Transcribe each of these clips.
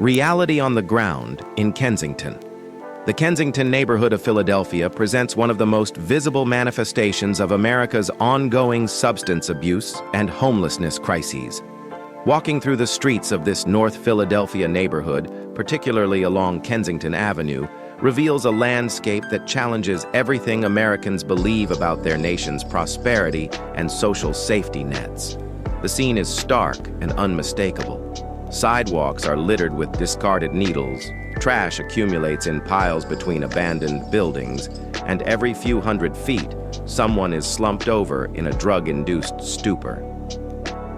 Reality on the ground in Kensington. The Kensington neighborhood of Philadelphia presents one of the most visible manifestations of America's ongoing substance abuse and homelessness crises. Walking through the streets of this North Philadelphia neighborhood, particularly along Kensington Avenue, reveals a landscape that challenges everything Americans believe about their nation's prosperity and social safety nets. The scene is stark and unmistakable. Sidewalks are littered with discarded needles, trash accumulates in piles between abandoned buildings, and every few hundred feet, someone is slumped over in a drug-induced stupor.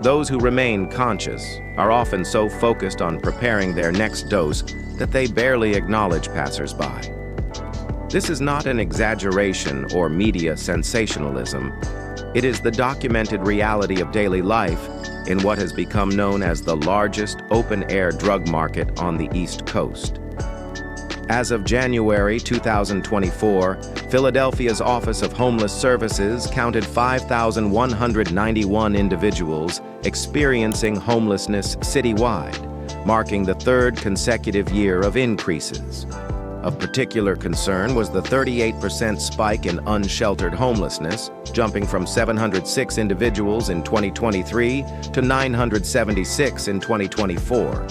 Those who remain conscious are often so focused on preparing their next dose that they barely acknowledge passers-by. This is not an exaggeration or media sensationalism. It is the documented reality of daily life in what has become known as the largest open-air drug market on the East Coast. As of January 2024, Philadelphia's Office of Homeless Services counted 5,191 individuals experiencing homelessness citywide, marking the third consecutive year of increases. Of particular concern was the 38% spike in unsheltered homelessness, jumping from 706 individuals in 2023 to 976 in 2024.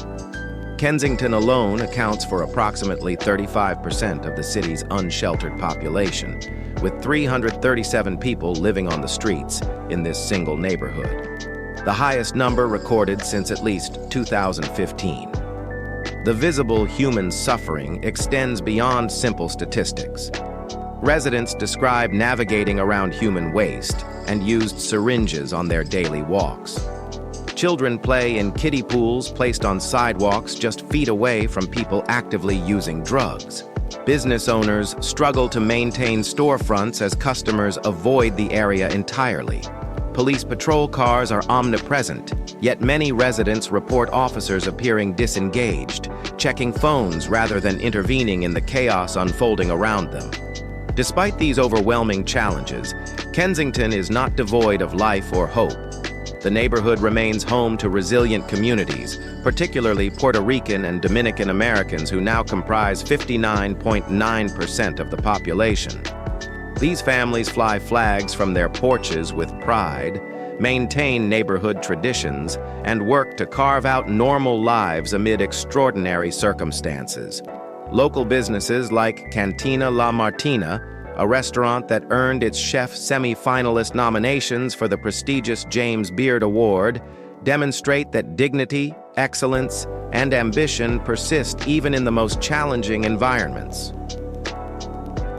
Kensington alone accounts for approximately 35% of the city's unsheltered population, with 337 people living on the streets in this single neighborhood, the highest number recorded since at least 2015. The visible human suffering extends beyond simple statistics. Residents describe navigating around human waste and used syringes on their daily walks. Children play in kiddie pools placed on sidewalks just feet away from people actively using drugs. Business owners struggle to maintain storefronts as customers avoid the area entirely. Police patrol cars are omnipresent, yet many residents report officers appearing disengaged, checking phones rather than intervening in the chaos unfolding around them. Despite these overwhelming challenges, Kensington is not devoid of life or hope. The neighborhood remains home to resilient communities, particularly Puerto Rican and Dominican Americans who now comprise 59.9% of the population. These families fly flags from their porches with pride, maintain neighborhood traditions, and work to carve out normal lives amid extraordinary circumstances. Local businesses like Cantina La Martina, a restaurant that earned its chef semi-finalist nominations for the prestigious James Beard Award, demonstrate that dignity, excellence, and ambition persist even in the most challenging environments.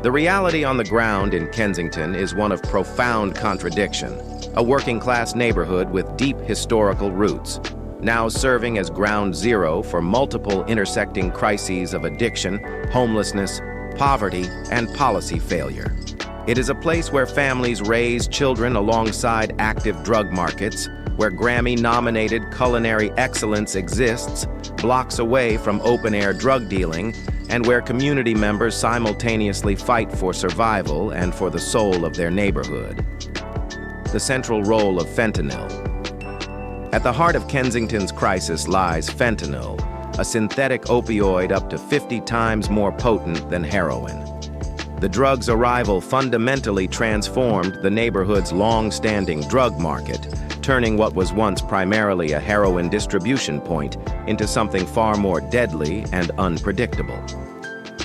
The reality on the ground in Kensington is one of profound contradiction, a working-class neighborhood with deep historical roots, now serving as ground zero for multiple intersecting crises of addiction, homelessness, poverty, and policy failure. It is a place where families raise children alongside active drug markets, where Grammy-nominated culinary excellence exists, blocks away from open-air drug dealing, and where community members simultaneously fight for survival and for the soul of their neighborhood. The central role of fentanyl. At the heart of Kensington's crisis lies fentanyl, a synthetic opioid up to 50 times more potent than heroin. The drug's arrival fundamentally transformed the neighborhood's long-standing drug market, turning what was once primarily a heroin distribution point into something far more deadly and unpredictable.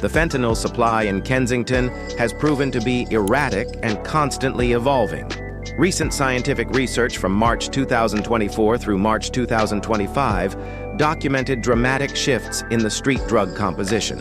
The fentanyl supply in Kensington has proven to be erratic and constantly evolving. Recent scientific research from March 2024 through March 2025 documented dramatic shifts in the street drug composition.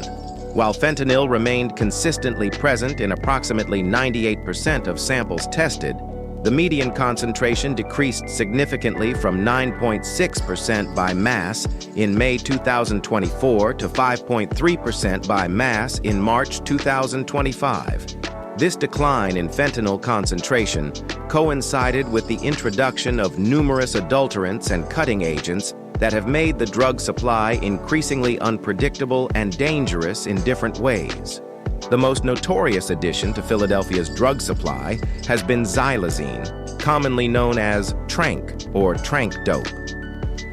While fentanyl remained consistently present in approximately 98% of samples tested, the median concentration decreased significantly from 9.6% by mass in May 2024 to 5.3% by mass in March 2025. This decline in fentanyl concentration coincided with the introduction of numerous adulterants and cutting agents that have made the drug supply increasingly unpredictable and dangerous in different ways. The most notorious addition to Philadelphia's drug supply has been xylazine, commonly known as tranq or trank dope.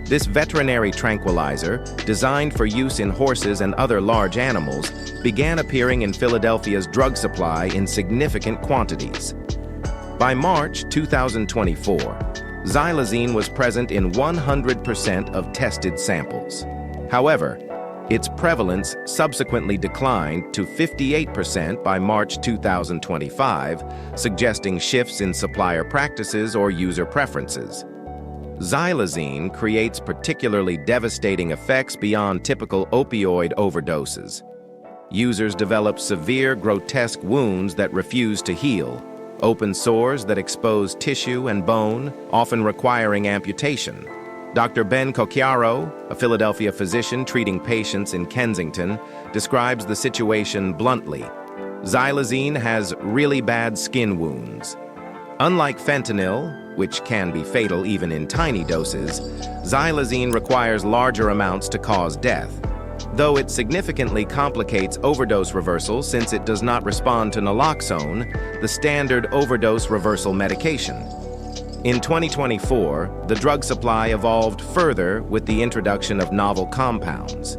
This veterinary tranquilizer, designed for use in horses and other large animals, began appearing in Philadelphia's drug supply in significant quantities. By March 2024, xylazine was present in 100% of tested samples. However, its prevalence subsequently declined to 58% by March 2025, suggesting shifts in supplier practices or user preferences. Xylazine creates particularly devastating effects beyond typical opioid overdoses. Users develop severe, grotesque wounds that refuse to heal, open sores that expose tissue and bone, often requiring amputation. Dr. Ben Cocchiaro, a Philadelphia physician treating patients in Kensington, describes the situation bluntly. Xylazine has really bad skin wounds. Unlike fentanyl, which can be fatal even in tiny doses, xylazine requires larger amounts to cause death, though it significantly complicates overdose reversal since it does not respond to naloxone, the standard overdose reversal medication. In 2024, the drug supply evolved further with the introduction of novel compounds.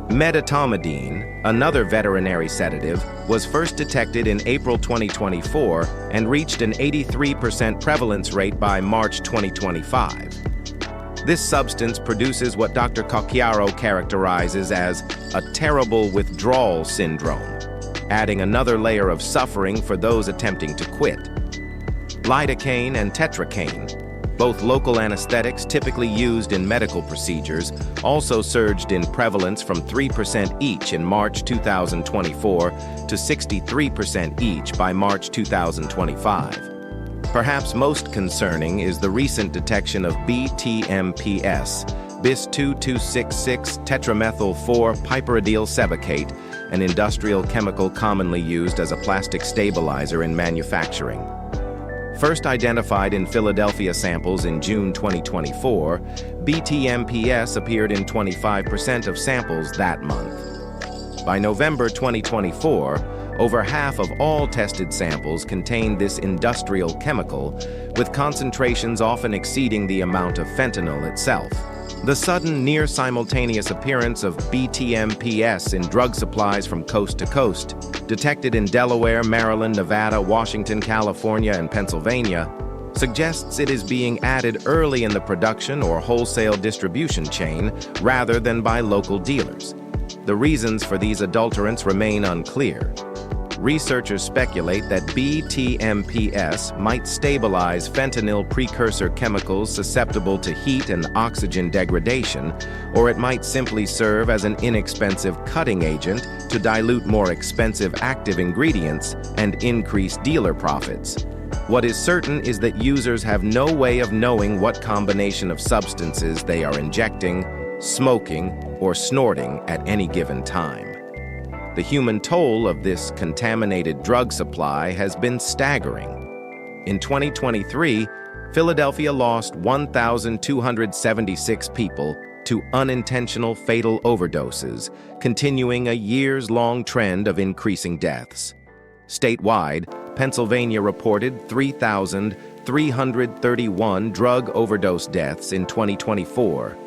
Medetomidine, another veterinary sedative, was first detected in April 2024 and reached an 83% prevalence rate by March 2025. This substance produces what Dr. Cocchiaro characterizes as a terrible withdrawal syndrome, adding another layer of suffering for those attempting to quit. Lidocaine and tetracaine, both local anesthetics typically used in medical procedures, also surged in prevalence from 3% each in March 2024 to 63% each by March 2025. Perhaps most concerning is the recent detection of BTMPS, bis-2266 tetramethyl-4-piperidine sebacate, an industrial chemical commonly used as a plastic stabilizer in manufacturing. First identified in Philadelphia samples in June 2024, BTMPS appeared in 25% of samples that month. By November 2024, over half of all tested samples contained this industrial chemical, with concentrations often exceeding the amount of fentanyl itself. The sudden near-simultaneous appearance of BTMPS in drug supplies from coast to coast, detected in Delaware, Maryland, Nevada, Washington, California, and Pennsylvania, suggests it is being added early in the production or wholesale distribution chain rather than by local dealers. The reasons for these adulterants remain unclear. Researchers speculate that BTMPS might stabilize fentanyl precursor chemicals susceptible to heat and oxygen degradation, or it might simply serve as an inexpensive cutting agent to dilute more expensive active ingredients and increase dealer profits. What is certain is that users have no way of knowing what combination of substances they are injecting, smoking, or snorting at any given time. The human toll of this contaminated drug supply has been staggering. In 2023, Philadelphia lost 1,276 people to unintentional fatal overdoses, continuing a years-long trend of increasing deaths. Statewide, Pennsylvania reported 3,331 drug overdose deaths in 2024,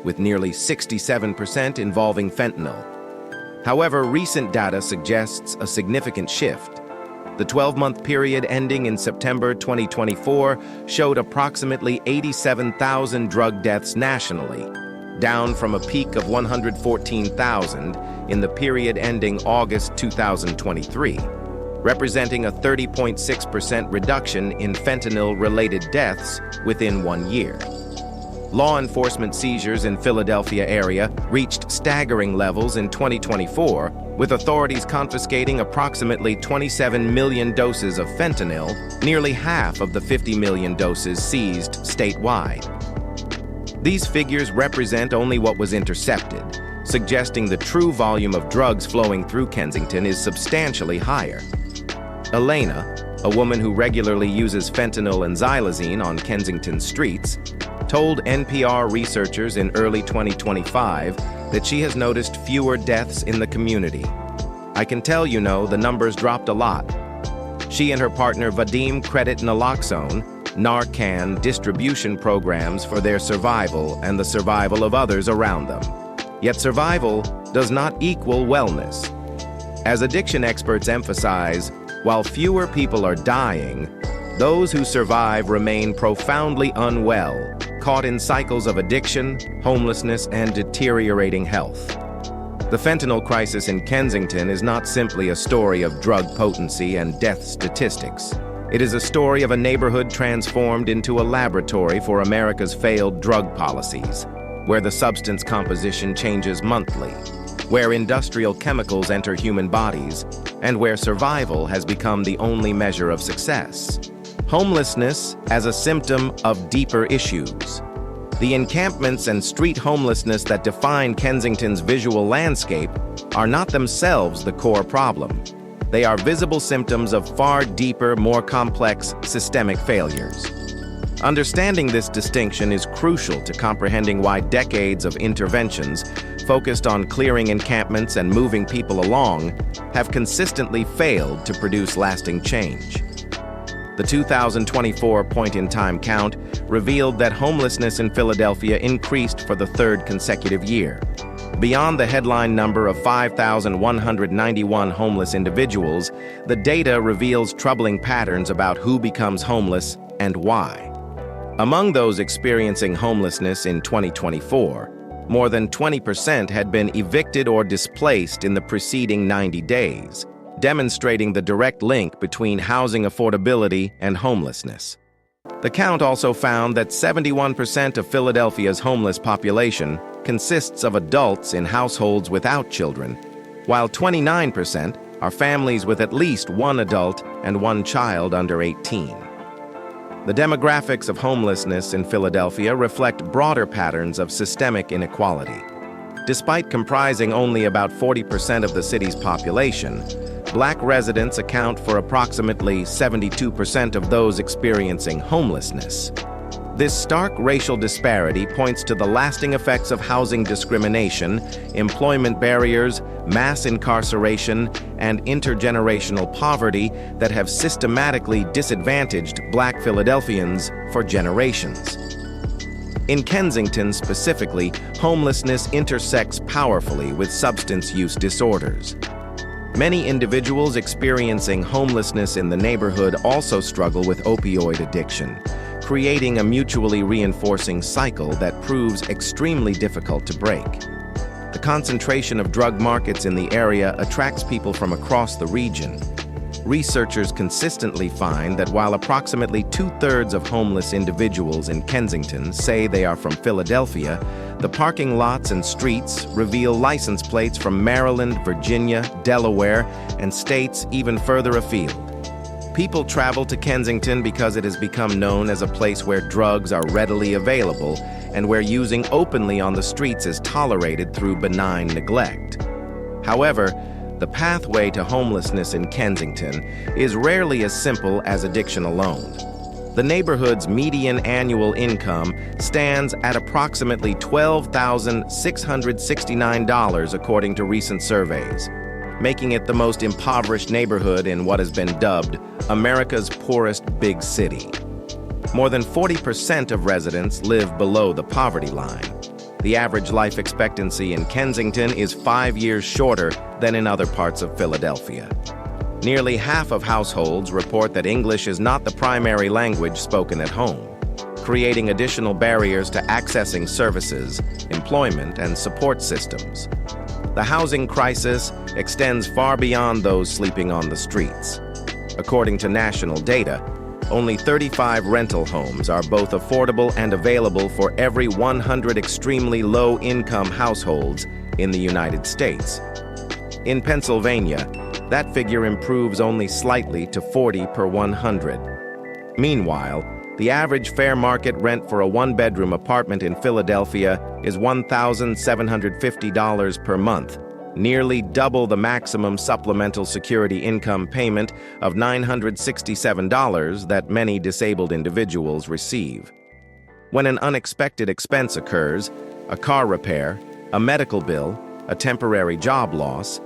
with nearly 67% involving fentanyl. However, recent data suggests a significant shift. The 12-month period ending in September 2024 showed approximately 87,000 drug deaths nationally, down from a peak of 114,000 in the period ending August 2023, representing a 30.6% reduction in fentanyl-related deaths within 1 year. Law enforcement seizures in Philadelphia area reached staggering levels in 2024, with authorities confiscating approximately 27 million doses of fentanyl, nearly half of the 50 million doses seized statewide. These figures represent only what was intercepted, suggesting the true volume of drugs flowing through Kensington is substantially higher. Elena, a woman who regularly uses fentanyl and xylazine on Kensington streets, told NPR researchers in early 2025 that she has noticed fewer deaths in the community. "I can tell the numbers dropped a lot." She and her partner Vadim credit naloxone, Narcan distribution programs for their survival and the survival of others around them. Yet survival does not equal wellness. As addiction experts emphasize, while fewer people are dying, those who survive remain profoundly unwell, caught in cycles of addiction, homelessness, and deteriorating health. The fentanyl crisis in Kensington is not simply a story of drug potency and death statistics. It is a story of a neighborhood transformed into a laboratory for America's failed drug policies, where the substance composition changes monthly, where industrial chemicals enter human bodies, and where survival has become the only measure of success. Homelessness as a symptom of deeper issues. The encampments and street homelessness that define Kensington's visual landscape are not themselves the core problem. They are visible symptoms of far deeper, more complex systemic failures. Understanding this distinction is crucial to comprehending why decades of interventions focused on clearing encampments and moving people along have consistently failed to produce lasting change. The 2024 point-in-time count revealed that homelessness in Philadelphia increased for the third consecutive year. Beyond the headline number of 5,191 homeless individuals, the data reveals troubling patterns about who becomes homeless and why. Among those experiencing homelessness in 2024, more than 20% had been evicted or displaced in the preceding 90 days, demonstrating the direct link between housing affordability and homelessness. The count also found that 71% of Philadelphia's homeless population consists of adults in households without children, while 29% are families with at least one adult and one child under 18. The demographics of homelessness in Philadelphia reflect broader patterns of systemic inequality. Despite comprising only about 40% of the city's population, Black residents account for approximately 72% of those experiencing homelessness. This stark racial disparity points to the lasting effects of housing discrimination, employment barriers, mass incarceration, and intergenerational poverty that have systematically disadvantaged Black Philadelphians for generations. In Kensington specifically, homelessness intersects powerfully with substance use disorders. Many individuals experiencing homelessness in the neighborhood also struggle with opioid addiction, creating a mutually reinforcing cycle that proves extremely difficult to break. The concentration of drug markets in the area attracts people from across the region. Researchers consistently find that while approximately 2/3 of homeless individuals in Kensington say they are from Philadelphia, the parking lots and streets reveal license plates from Maryland, Virginia, Delaware, and states even further afield. People travel to Kensington because it has become known as a place where drugs are readily available and where using openly on the streets is tolerated through benign neglect. However, the pathway to homelessness in Kensington is rarely as simple as addiction alone. The neighborhood's median annual income stands at approximately $12,669 according to recent surveys, making it the most impoverished neighborhood in what has been dubbed America's poorest big city. More than 40% of residents live below the poverty line. The average life expectancy in Kensington is 5 years shorter than in other parts of Philadelphia. Nearly half of households report that English is not the primary language spoken at home, creating additional barriers to accessing services, employment, and support systems. The housing crisis extends far beyond those sleeping on the streets. According to national data, only 35 rental homes are both affordable and available for every 100 extremely low-income households in the United States. In Pennsylvania, that figure improves only slightly to 40 per 100. Meanwhile, the average fair market rent for a one-bedroom apartment in Philadelphia is $1,750 per month, nearly double the maximum supplemental security income payment of $967 that many disabled individuals receive. When an unexpected expense occurs, a car repair, a medical bill, a temporary job loss,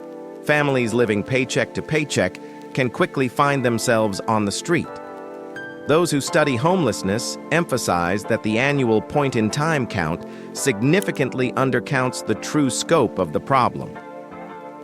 families living paycheck to paycheck can quickly find themselves on the street. Those who study homelessness emphasize that the annual point-in-time count significantly undercounts the true scope of the problem.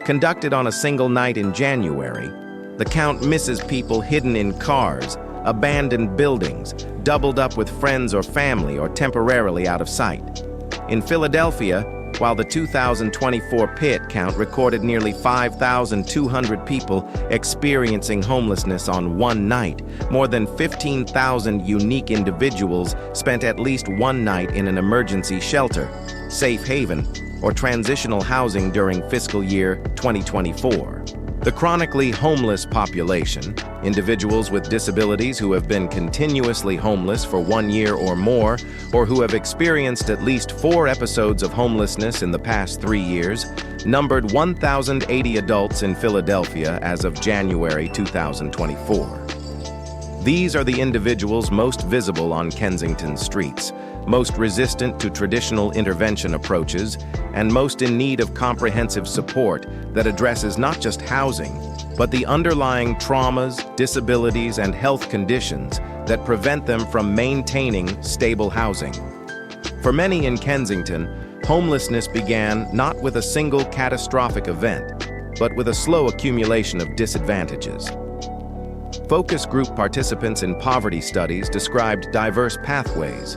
Conducted on a single night in January, the count misses people hidden in cars, abandoned buildings, doubled up with friends or family, or temporarily out of sight. In Philadelphia, while the 2024 PIT count recorded nearly 5,200 people experiencing homelessness on one night, more than 15,000 unique individuals spent at least one night in an emergency shelter, safe haven, or transitional housing during fiscal year 2024. The chronically homeless population, individuals with disabilities who have been continuously homeless for 1 year or more, or who have experienced at least 4 episodes of homelessness in the past 3 years, numbered 1,080 adults in Philadelphia as of January 2024. These are the individuals most visible on Kensington streets, most resistant to traditional intervention approaches, and most in need of comprehensive support that addresses not just housing, but the underlying traumas, disabilities, and health conditions that prevent them from maintaining stable housing. For many in Kensington, homelessness began not with a single catastrophic event, but with a slow accumulation of disadvantages. Focus group participants in poverty studies described diverse pathways.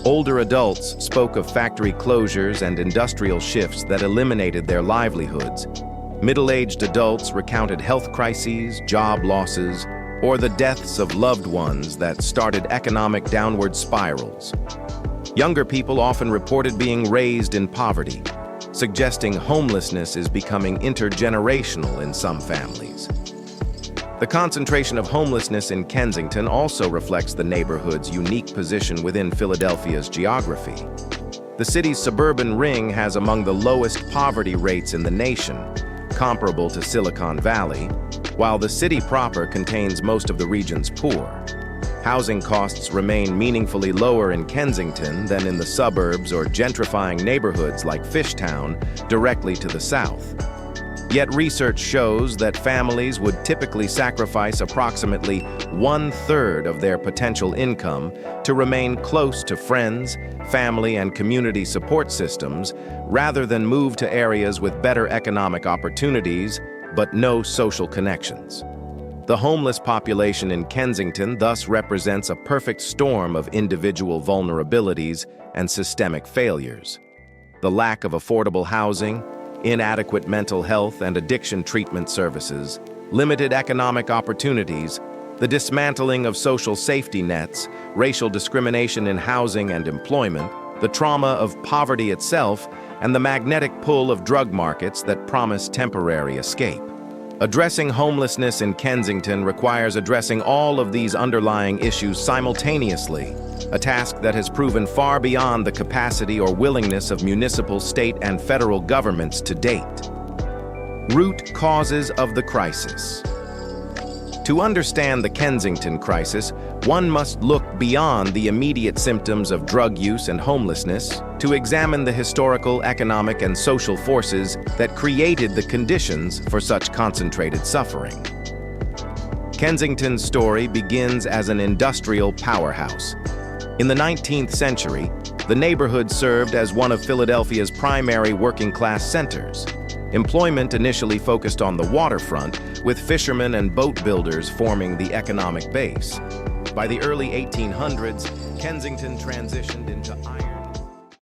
Older adults spoke of factory closures and industrial shifts that eliminated their livelihoods. Middle-aged adults recounted health crises, job losses, or the deaths of loved ones that started economic downward spirals. Younger people often reported being raised in poverty, suggesting homelessness is becoming intergenerational in some families. The concentration of homelessness in Kensington also reflects the neighborhood's unique position within Philadelphia's geography. The city's suburban ring has among the lowest poverty rates in the nation, comparable to Silicon Valley, while the city proper contains most of the region's poor. Housing costs remain meaningfully lower in Kensington than in the suburbs or gentrifying neighborhoods like Fishtown, directly to the south. Yet research shows that families would typically sacrifice approximately 1/3 of their potential income to remain close to friends, family, and community support systems, rather than move to areas with better economic opportunities, but no social connections. The homeless population in Kensington thus represents a perfect storm of individual vulnerabilities and systemic failures. The lack of affordable housing, inadequate mental health and addiction treatment services, limited economic opportunities, the dismantling of social safety nets, racial discrimination in housing and employment, the trauma of poverty itself, and the magnetic pull of drug markets that promise temporary escape. Addressing homelessness in Kensington requires addressing all of these underlying issues simultaneously, a task that has proven far beyond the capacity or willingness of municipal, state, and federal governments to date. Root causes of the crisis. To understand the Kensington crisis, one must look beyond the immediate symptoms of drug use and homelessness to examine the historical, economic, and social forces that created the conditions for such concentrated suffering. Kensington's story begins as an industrial powerhouse. In the 19th century, the neighborhood served as one of Philadelphia's primary working-class centers. Employment initially focused on the waterfront, with fishermen and boat builders forming the economic base. By the early 1800s, Kensington transitioned into iron